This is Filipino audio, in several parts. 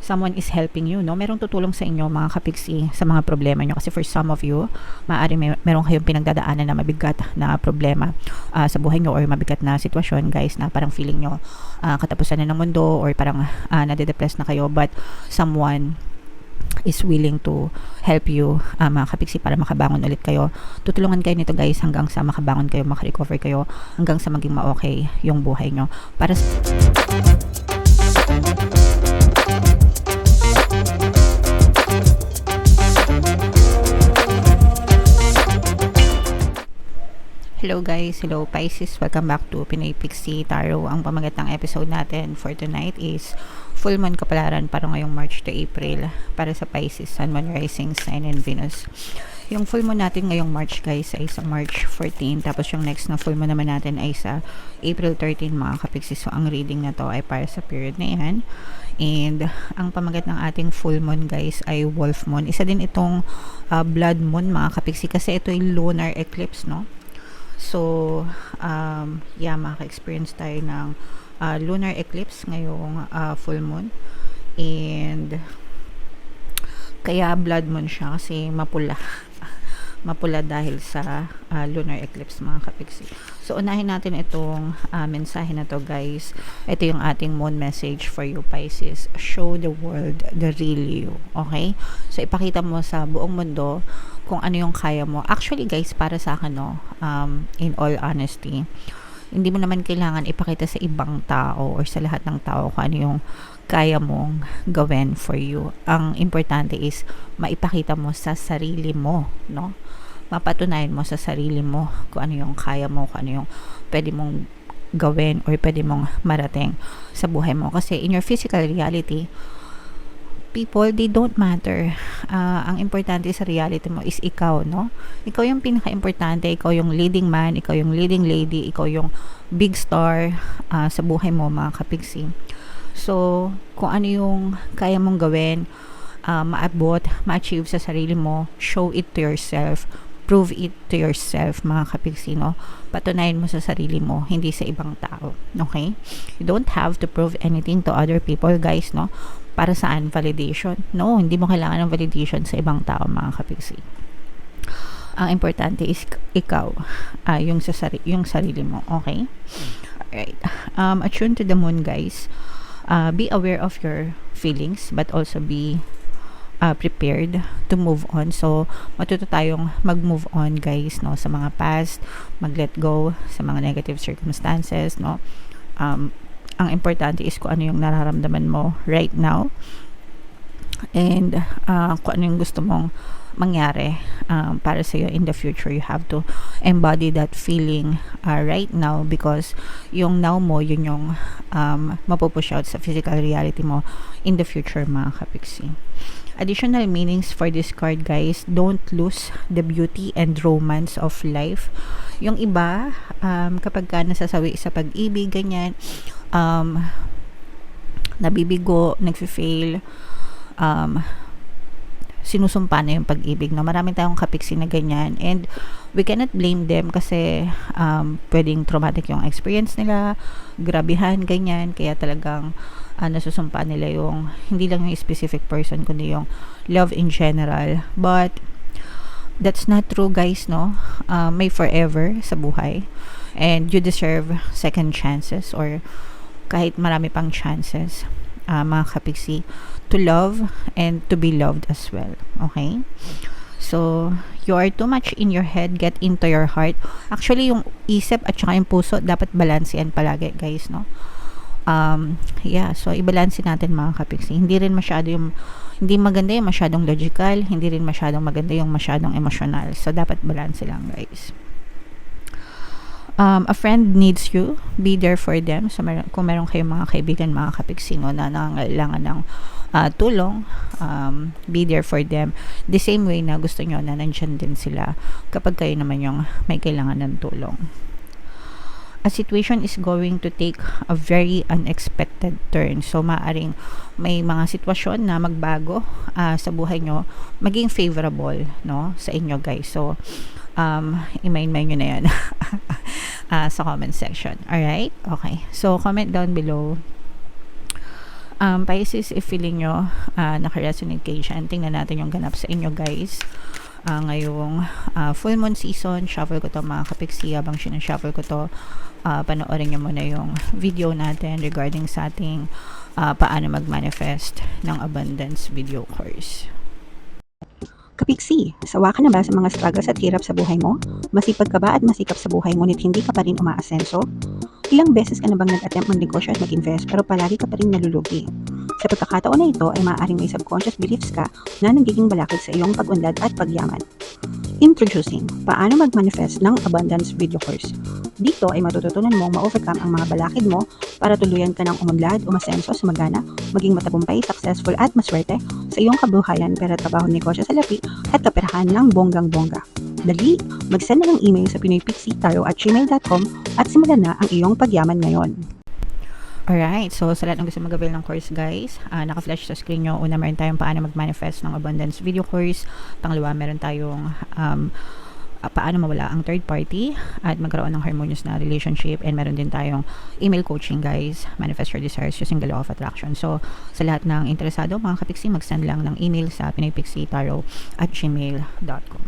someone is helping you, no? Merong tutulong sa inyo mga kapiksi sa mga problema nyo. Kasi for some of you, maaari meron kayong pinagdadaanan na mabigat na problema sa buhay nyo or mabigat na sitwasyon, guys, na parang feeling nyo katapusan na ng mundo or parang nade-depress na kayo, but someone is willing to help you, mga kapiksi, para makabangon ulit kayo. Tutulungan kayo nito, guys, hanggang sa makabangon kayo, makarecover kayo, hanggang sa maging ma-okay yung buhay nyo. Para Hello guys, hello Pisces, welcome back to Pinoy Pixie Tarot. Ang pamagat ng episode natin for tonight is full moon kapalaran para ngayong March to April para sa Pisces, Sun, Moon, Rising Sign, and Venus. Yung full moon natin ngayong March, guys, ay sa March 14, tapos yung next na full moon naman natin ay sa April 13, mga kapixis. So ang reading na to ay para sa period na yan. And ang pamagat ng ating full moon, guys, ay wolf moon. Isa din itong blood moon, mga kapixi, kasi ito ay lunar eclipse, no? So, yeah, maka-experience tayo ng lunar eclipse ngayong full moon. And kaya blood moon siya kasi mapula. Mapula dahil sa lunar eclipse, mga kapiksi. So, unahin natin itong mensahe na to, guys. Ito yung ating moon message for you, Pisces. Show the world the real you. Okay? So, ipakita mo sa buong mundo kung ano yung kaya mo. Actually, guys, para sa akin, no, in all honesty, hindi mo naman kailangan ipakita sa ibang tao or sa lahat ng tao kung ano yung kaya mong gawin for you. Ang importante is maipakita mo sa sarili mo, no? Mapatunayan mo sa sarili mo kung ano yung kaya mo, kung ano yung pwede mong gawin or pwede mong marating sa buhay mo. Kasi in your physical reality, people, they don't matter. Ang importante sa reality mo is ikaw, no? Ikaw yung pinaka-importante, ikaw yung leading man, ikaw yung leading lady, ikaw yung big star sa buhay mo, mga kapigsi. So, kung ano yung kaya mong gawin, maabot, ma-achieve sa sarili mo, show it to yourself, prove it to yourself, mga kapigsi, no? Patunayan mo sa sarili mo, hindi sa ibang tao, okay? You don't have to prove anything to other people, guys, no? Para saan? Validation? No, hindi mo kailangan ng validation sa ibang tao, mga kapigsi. Ang importante is ikaw, yung sarili mo, okay? Alright. Attune to the moon, guys. Be aware of your feelings, but also be prepared to move on. So, matuto tayong mag-move on, guys, no, sa mga past, mag-let go sa mga negative circumstances, no. Ang importante is kung ano yung nararamdaman mo right now, and kung ano yung gusto mong mangyari para sa iyo in the future. You have to embody that feeling right now, because yung now mo, yun yung mapupush out sa physical reality mo in the future, mga kapiksi. Additional meanings for this card, guys: don't lose the beauty and romance of life. Yung iba, kapag ka nasasawi sa pag-ibig, ganyan, nabibigo, nagfi-fail, sinusumpa na yung pag-ibig, no? Marami tayong kapiksi na ganyan, and we cannot blame them kasi pwedeng traumatic yung experience nila, grabihan, ganyan, kaya talagang nasusumpa nila yung hindi lang yung specific person kundi yung love in general. But that's not true, guys, no? May forever sa buhay, and you deserve second chances, or kahit marami pang chances, mga kapiksi, to love and to be loved as well, okay? So, you are too much in your head, get into your heart. Actually, yung isip at saka yung puso dapat balansean palagi, guys, no? Yeah, so ibalansin natin, mga kapiksi. Hindi maganda yung masyadong logical, hindi rin masyadong maganda yung masyadong emotional. So, dapat balance lang, guys. A friend needs you, be there for them. So, kung meron kayong mga kaibigan, mga kapiksi, no, na nangangailangan ng tulong, be there for them the same way na gusto nyo na nandyan din sila kapag kayo naman yung may kailangan ng tulong. A situation is going to take a very unexpected turn. So, maaring may mga sitwasyon na magbago sa buhay nyo, maging favorable, no, sa inyo, guys. So, i-mind nyo na yan sa comment section. Alright? Okay. So, comment down below Pisces, if feeling nyo nakaresonate kayo dyan, tingnan natin yung ganap sa inyo guys. Ngayong full moon season, shuffle ko to mga kapiksi. Habang sinashuffle ko to, panoorin nyo muna yung video natin regarding sa ating paano mag-manifest ng abundance video course. Kapiksi, sawa ka na ba sa mga struggles at hirap sa buhay mo? Masipag ka ba at masikap sa buhay ngunit hindi ka pa rin umaasenso? Ilang beses ka na bang nag-attempt magnegosyo at mag-invest pero palagi ka pa rin nalulugi? Sa pagkakataon na ito ay maaaring may subconscious beliefs ka na nagiging balakid sa iyong pag-unlad at pagyaman. Introducing, paano mag-manifest ng abundance video course. Dito ay matututunan mong ma-overcome ang mga balakid mo para tuluyan ka ng umunlad, umasenso, sumagana, maging matagumpay, successful at maswerte sa iyong kabuhayan, pera, trabaho, negosyo sa lapi at kaperahan ng bonggang-bongga. Dali, mag-send na ng email sa pinoypixitaro@gmail.com at simulan na ang iyong pagyaman ngayon. Alright, so sa lahat ng gusto mag-avail ng course guys, naka-flash sa screen nyo. Una, meron tayong paano mag-manifest ng abundance video course. Pangalawa, meron tayong paano mawala ang third party at magkaroon ng harmonious na relationship. And meron din tayong email coaching guys, manifest your desires using the law of attraction. So sa lahat ng interesado mga kapiksi, mag-send lang ng email sa pinoypixitaro@gmail.com.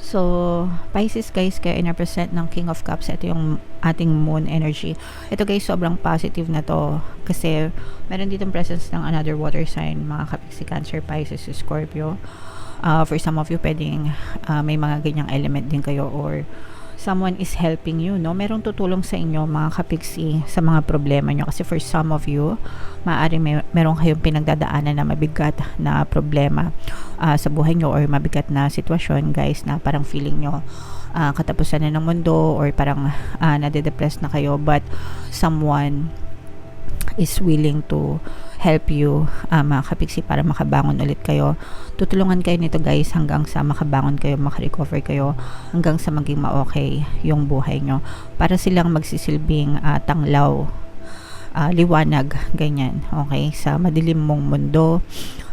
So, Pisces guys, kaya in-represent ng King of Cups, ito yung ating moon energy. Ito guys, sobrang positive na to kasi meron ditong presence ng another water sign, mga kapiksi, Cancer, Pisces, Scorpio. For some of you, pwedeng may mga ganyang element din kayo or someone is helping you, no? Merong tutulong sa inyo mga kapiksi sa mga problema nyo kasi for some of you, maaari meron kayong pinagdadaanan na mabigat na problema sa buhay nyo or mabigat na sitwasyon guys na parang feeling nyo katapusan na ng mundo or parang nade-depress na kayo, but someone is willing to help you mga kapiksi para makabangon ulit kayo. Tutulungan kayo nito guys hanggang sa makabangon kayo, makarecover kayo, hanggang sa maging ma-okay yung buhay nyo. Para silang magsisilbing tanglaw, liwanag, ganyan, okay, sa madilim mong mundo.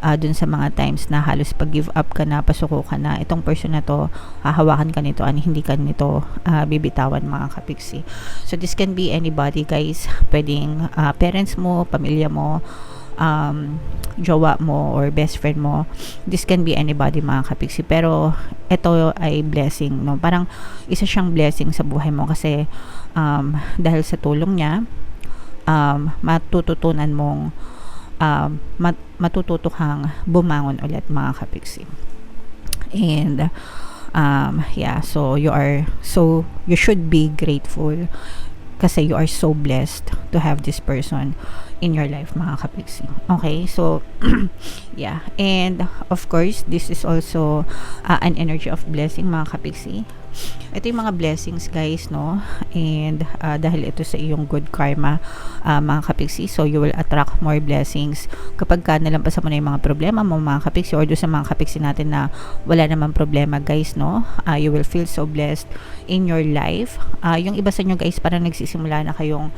Dun sa mga times na halos pag-give up ka na, pasuko ka na, itong person na to, hahawakan ka nito, hindi ka nito bibitawan mga kapiksi. So this can be anybody guys, pwedeng parents mo, pamilya mo, jowa mo or best friend mo. This can be anybody mga kapiksi, pero ito ay blessing, no? Parang isa siyang blessing sa buhay mo kasi dahil sa tulong niya, matututunan mong matututo kang bumangon ulit mga kapiksi. And yeah, so you should be grateful kasi you are so blessed to have this person in your life mga kapiksi. Okay, so yeah, and of course this is also an energy of blessing mga kapiksi. Ito yung mga blessings guys, no? And dahil ito sa iyong good karma mga kapiksi, so you will attract more blessings kapag ka nalampasan mo na yung mga problema mo mga kapiksi, or doon sa mga kapiksi natin na wala namang problema guys, no? You will feel so blessed in your life. Yung iba sa inyo guys, parang nagsisimula kayong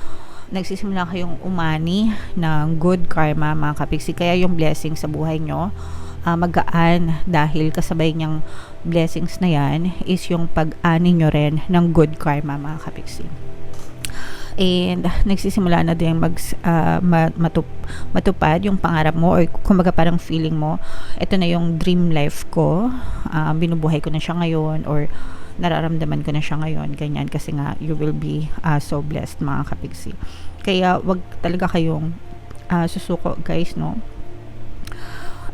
umani ng good karma mga kapiksi, kaya yung blessing sa buhay nyo magaan dahil kasabay niyang blessings na yan is yung pag-ani nyo rin ng good karma mga kapiksi. And nagsisimula na din matupad yung pangarap mo, or kumbaga parang feeling mo, ito na yung dream life ko, binubuhay ko na siya ngayon, or nararamdaman ko na siya ngayon, ganyan, kasi nga you will be so blessed mga kapiksi. Kaya wag talaga kayong susuko guys, no?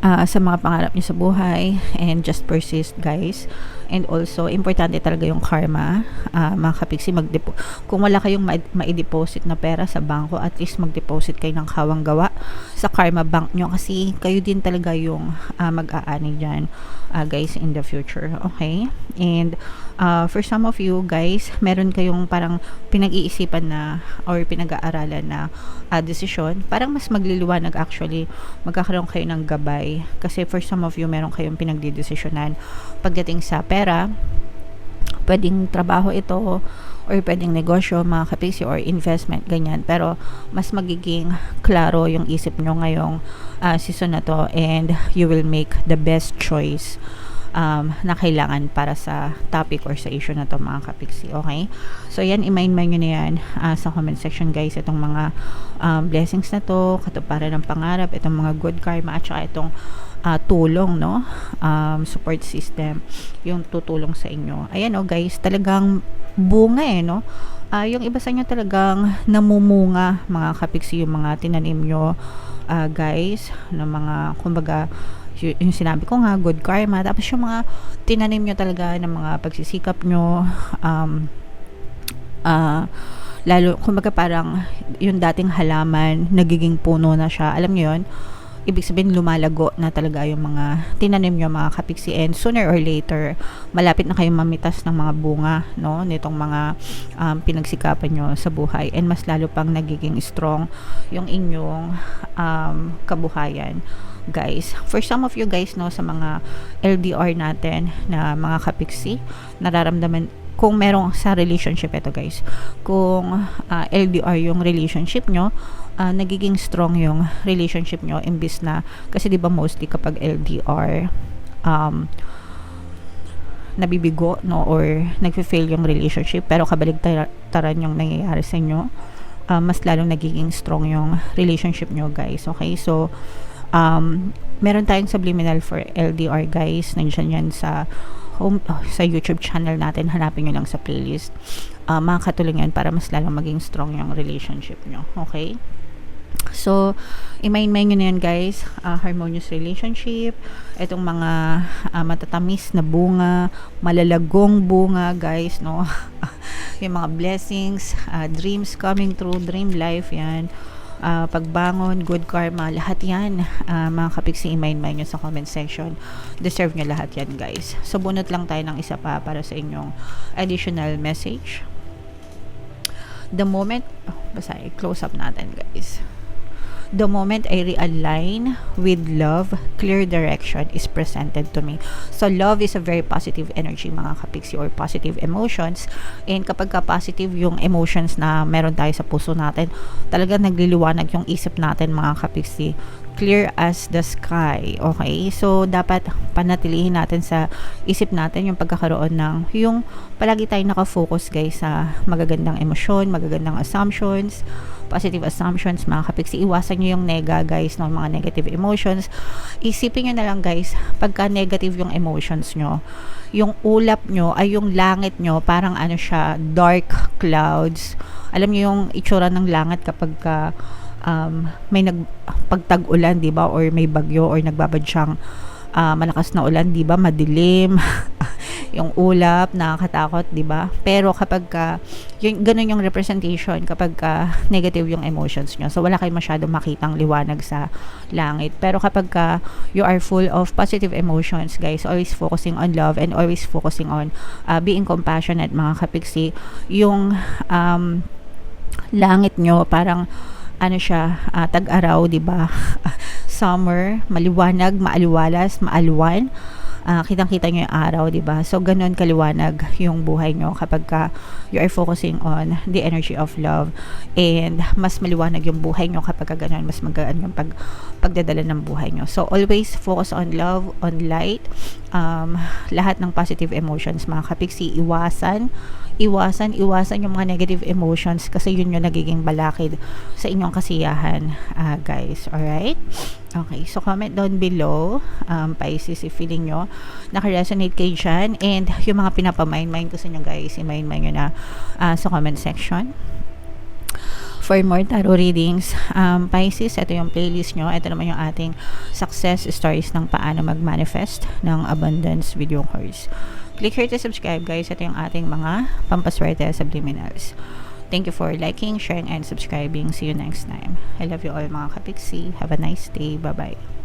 Sa mga pangarap niyo sa buhay, and just persist guys. And also importante talaga yung karma mga kapiksi. Kung wala kayong ma-deposit na pera sa bangko, at least mag-deposit kayo ng kawang gawa sa karma bank nyo kasi kayo din talaga yung mag-aani dyan guys in the future, okay? And for some of you guys, meron kayong parang pinag-iisipan na or pinag-aaralan na desisyon, parang mas magliliwanag actually, magkakaroon kayo ng gabay kasi for some of you, meron kayong pinagdidesisyonan pagdating sa pera. Pwedeng trabaho ito or pwedeng negosyo mga kapiksi, or investment, ganyan, pero mas magiging klaro yung isip nyo ngayong season na to, and you will make the best choice na kailangan para sa topic or sa issue na to mga kapiksi. Okay? So yan, i-mind nyo na yan sa comment section guys, itong mga blessings na to, katuparan ng pangarap, itong mga good karma, at saka itong tulong, no? Support system, yung tutulong sa inyo. Ayan guys, talagang bunga no? Yung iba sa inyo talagang namumunga mga kapiksi, yung mga tinanim nyo guys, ng mga, kumbaga, yung sinabi ko nga, good karma, tapos yung mga tinanim nyo talaga ng mga pagsisikap nyo, lalo, kumbaga parang yung dating halaman, nagiging puno na siya, alam nyo yun, ibig sabihin lumalago na talaga yung mga tinanim nyo mga kapiksi, and sooner or later malapit na kayong mamitas ng mga bunga, no, nitong mga pinagsikapan nyo sa buhay, and mas lalo pang nagiging strong yung inyong kabuhayan guys. For some of you guys, no, sa mga LDR natin na mga kapiksi, nararamdaman, kung merong sa relationship, ito guys, kung LDR yung relationship nyo, nagiging strong yung relationship nyo, imbis na, kasi diba mostly kapag LDR nabibigo, no, or nagfe-fail yung relationship, pero kabaligtaran yung nangyayari sa inyo, mas lalong nagiging strong yung relationship nyo guys. Okay, so meron tayong subliminal for LDR guys, nandiyan yan sa sa YouTube channel natin, hanapin nyo lang sa playlist. Makakatulong yan para mas lalong maging strong yung relationship nyo. Okay, so i-mind nyo na yan guys, harmonious relationship, itong mga matatamis na bunga, malalagong bunga guys, no. Yung mga blessings, dreams coming true, dream life, yan, pagbangon, good karma, lahat yan mga kapiksi, i-mind nyo sa comment section. Deserve nyo lahat yan guys. So bunot lang tayo ng isa pa para sa inyong additional message. The moment, basta i-close up natin guys. The moment I realign with love, clear direction is presented to me. So love is a very positive energy mga kapiksi, or positive emotions, and kapag ka positive yung emotions na meron tayo sa puso natin, talaga nagliliwanag yung isip natin mga kapiksi, clear as the sky. Okay, so dapat panatilihin natin sa isip natin yung pagkakaroon ng, yung palagi tayo nakafocus guys sa magagandang emosyon, magagandang assumptions, positive assumptions mga kapiksi. Iwasan nyo yung nega guys, no, mga negative emotions. Isipin nyo na lang guys, pagka negative yung emotions nyo, yung ulap nyo ay yung langit nyo, parang ano siya, dark clouds. Alam nyo yung itsura ng langit kapag ka may pagtag-ulan, di ba, or may bagyo, or nagbabadyang malakas na ulan, di ba, madilim, yung ulap, nakakatakot, di ba? Pero kapag yung ganun yung representation kapag negative yung emotions nyo, so wala kayong masyadong makitang liwanag sa langit. Pero kapag you are full of positive emotions guys, always focusing on love and always focusing on being compassionate mga kapiksi, yung langit nyo parang ano siya, tag-araw, di ba? Summer, maliwanag, maaliwalas, maalwan. Kitang-kita nyo yung araw, di ba? So ganun kaliwanag yung buhay nyo kapag you are focusing on the energy of love, and mas maliwanag yung buhay nyo kapag ganun, mas magaan yung pagdadala ng buhay nyo. So always focus on love, on light, lahat ng positive emotions mga kapiksi, iwasan yung mga negative emotions, kasi yun yung nagiging balakid sa inyong kasiyahan guys. Alright? Okay, so comment down below Pisces, if feeling nyo naka-resonate kayo dyan, and yung mga pinapamind ko sa inyo guys, i-mind nyo na sa comment section. For more tarot readings, Pisces, ito yung playlist nyo. Ito naman yung ating success stories ng paano mag-manifest ng abundance video course. Click here to subscribe guys. Ito yung ating mga pampaswerte subliminals. Thank you for liking, sharing, and subscribing. See you next time. I love you all mga kapiksi. Have a nice day. Bye-bye.